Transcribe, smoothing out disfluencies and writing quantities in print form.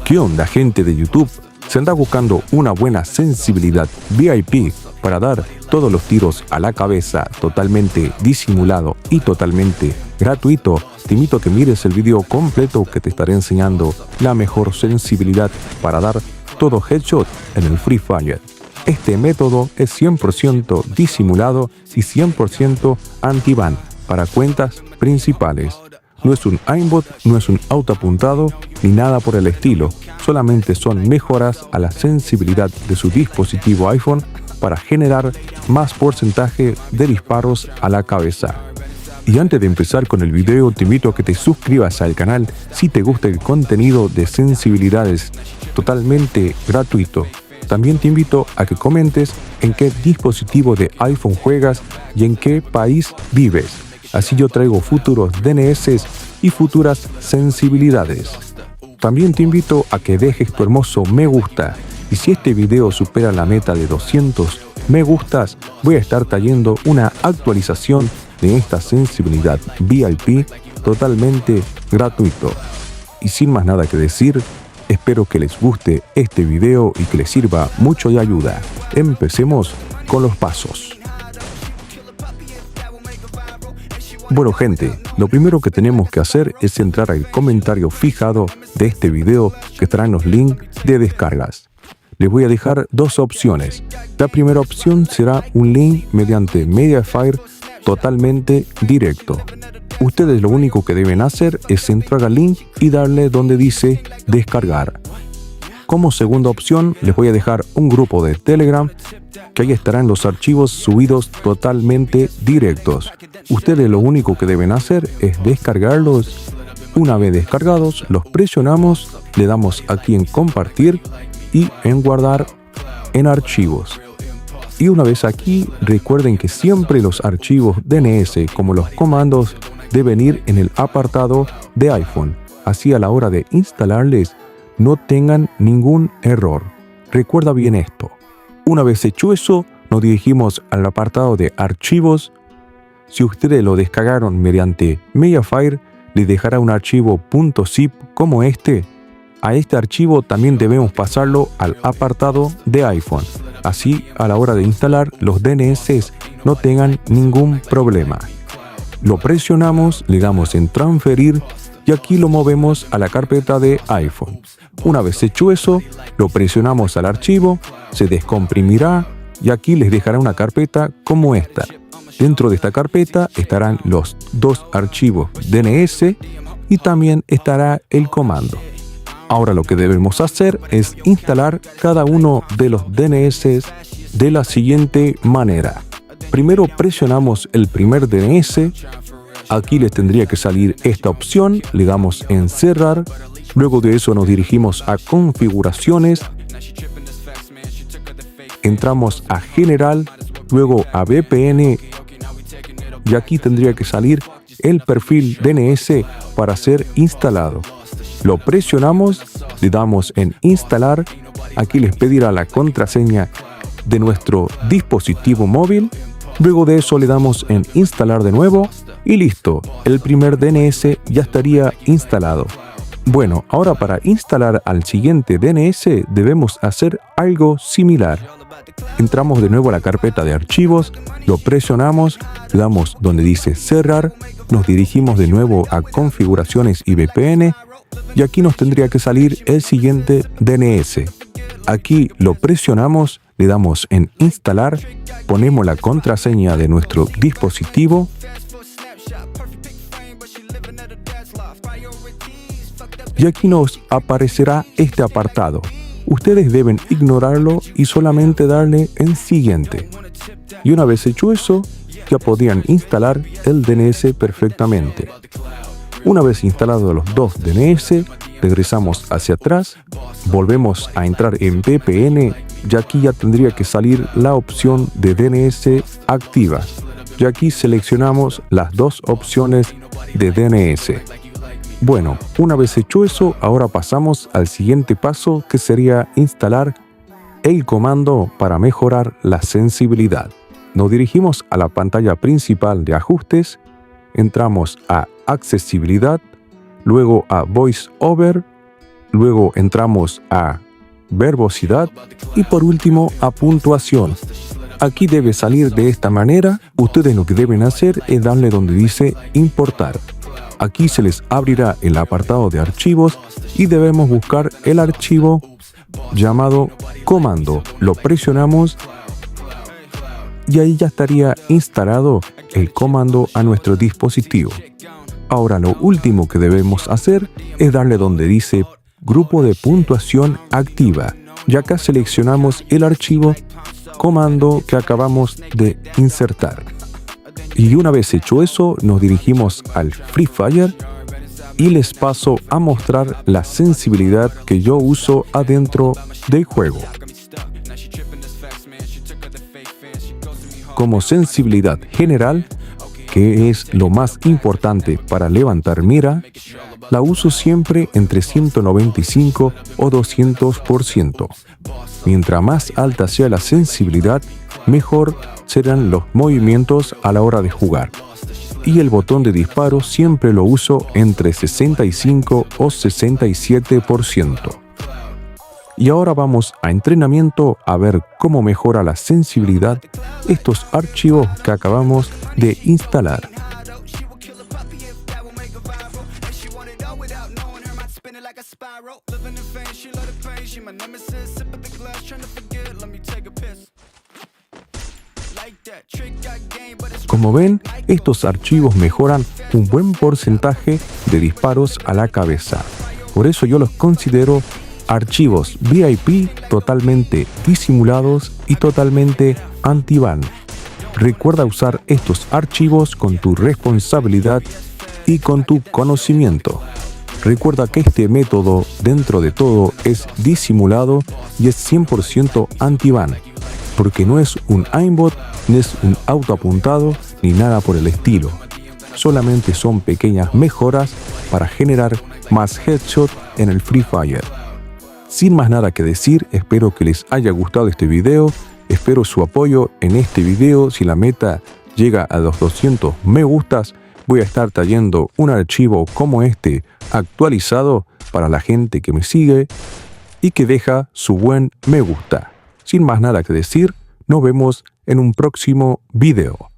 ¿Qué onda, gente de YouTube? ¿Se anda buscando una buena sensibilidad VIP para dar todos los tiros a la cabeza totalmente disimulado y totalmente gratuito? Te invito a que mires el video completo que te estaré enseñando la mejor sensibilidad para dar todo headshot en el Free Fire. Este método es 100% disimulado y 100% anti-ban para cuentas principales. No es un aimbot, no es un autoapuntado ni nada por el estilo. Solamente son mejoras a la sensibilidad de su dispositivo iPhone para generar más porcentaje de disparos a la cabeza. Y antes de empezar con el video, te invito a que te suscribas al canal si te gusta el contenido de sensibilidades totalmente gratuito. También te invito a que comentes en qué dispositivo de iPhone juegas y en qué país vives. Así yo traigo futuros DNS y futuras sensibilidades. También te invito a que dejes tu hermoso me gusta. Y si este video supera la meta de 200 me gustas, voy a estar trayendo una actualización de esta sensibilidad VIP totalmente gratuito. Y sin más nada que decir, espero que les guste este video y que les sirva mucho de ayuda. Empecemos con los pasos. Bueno, gente, lo primero que tenemos que hacer es entrar al comentario fijado de este video que estará en los links de descargas. Les voy a dejar dos opciones. La primera opción será un link mediante Mediafire totalmente directo. Ustedes lo único que deben hacer es entrar al link y darle donde dice descargar. Como segunda opción les voy a dejar un grupo de Telegram que ahí estarán los archivos subidos totalmente directos. Ustedes lo único que deben hacer es descargarlos. Una vez descargados, los presionamos, le damos aquí en compartir y en guardar en archivos. Y una vez aquí, recuerden que siempre los archivos DNS como los comandos deben ir en el apartado de iPhone. Así a la hora de instalarles no tengan ningún error. Recuerda bien esto. Una vez hecho eso, nos dirigimos al apartado de archivos. Si ustedes lo descargaron mediante Mediafire, les dejará un archivo .zip como este. A este archivo también debemos pasarlo al apartado de iPhone. Así, a la hora de instalar, los DNS no tengan ningún problema. Lo presionamos, le damos en transferir y aquí lo movemos a la carpeta de iPhone. Una vez hecho eso, lo presionamos al archivo, se descomprimirá y aquí les dejará una carpeta como esta. Dentro de esta carpeta estarán los dos archivos DNS y también estará el comando. Ahora lo que debemos hacer es instalar cada uno de los DNS de la siguiente manera. Primero presionamos el primer DNS. Aquí les tendría que salir esta opción, le damos en cerrar. Luego de eso nos dirigimos a configuraciones. Entramos a general, luego a VPN y aquí tendría que salir el perfil DNS para ser instalado. Lo presionamos, le damos en instalar. Aquí les pedirá la contraseña de nuestro dispositivo móvil. Luego de eso le damos en instalar de nuevo y listo, el primer DNS ya estaría instalado. Bueno, ahora para instalar al siguiente DNS debemos hacer algo similar. Entramos de nuevo a la carpeta de archivos, lo presionamos, le damos donde dice cerrar, nos dirigimos de nuevo a configuraciones y VPN y aquí nos tendría que salir el siguiente DNS. Aquí lo presionamos, le damos en instalar, ponemos la contraseña de nuestro dispositivo y aquí nos aparecerá este apartado. Ustedes deben ignorarlo y solamente darle en siguiente. Y una vez hecho eso, ya podrían instalar el DNS perfectamente. Una vez instalados los dos DNS, regresamos hacia atrás, volvemos a entrar en VPN y aquí ya tendría que salir la opción de DNS activa. Y aquí seleccionamos las dos opciones de DNS. Bueno, una vez hecho eso, ahora pasamos al siguiente paso que sería instalar el comando para mejorar la sensibilidad. Nos dirigimos a la pantalla principal de ajustes, entramos a accesibilidad, luego a voice over, Luego entramos a verbosidad y por último a puntuación. Aquí debe salir de esta manera. Ustedes lo que deben hacer es darle donde dice importar. Aquí se les abrirá el apartado de archivos y debemos buscar el archivo llamado comando. Lo presionamos y ahí ya estaría instalado el comando a nuestro dispositivo. Ahora lo último que debemos hacer es darle donde dice grupo de puntuación activa. Y acá seleccionamos el archivo comando que acabamos de insertar. Y una vez hecho eso, nos dirigimos al Free Fire y les paso a mostrar la sensibilidad que yo uso adentro del juego. Como sensibilidad general, que es lo más importante para levantar mira, la uso siempre entre 195 o 200%. Mientras más alta sea la sensibilidad, mejor serán los movimientos a la hora de jugar. Y el botón de disparo siempre lo uso entre 65 o 67%. Y ahora vamos a entrenamiento a ver cómo mejora la sensibilidad estos archivos que acabamos de instalar. Como ven, estos archivos mejoran un buen porcentaje de disparos a la cabeza. Por eso yo los considero archivos VIP totalmente disimulados y totalmente anti-ban. Recuerda usar estos archivos con tu responsabilidad y con tu conocimiento. Recuerda que este método, dentro de todo, es disimulado y es 100% anti-ban, porque no es un aimbot, ni es un autoapuntado, ni nada por el estilo. Solamente son pequeñas mejoras para generar más headshot en el Free Fire. Sin más nada que decir, espero que les haya gustado este video, espero su apoyo en este video. Si la meta llega a los 200 me gustas, voy a estar trayendo un archivo como este actualizado para la gente que me sigue y que deja su buen me gusta. Sin más nada que decir, nos vemos en un próximo video.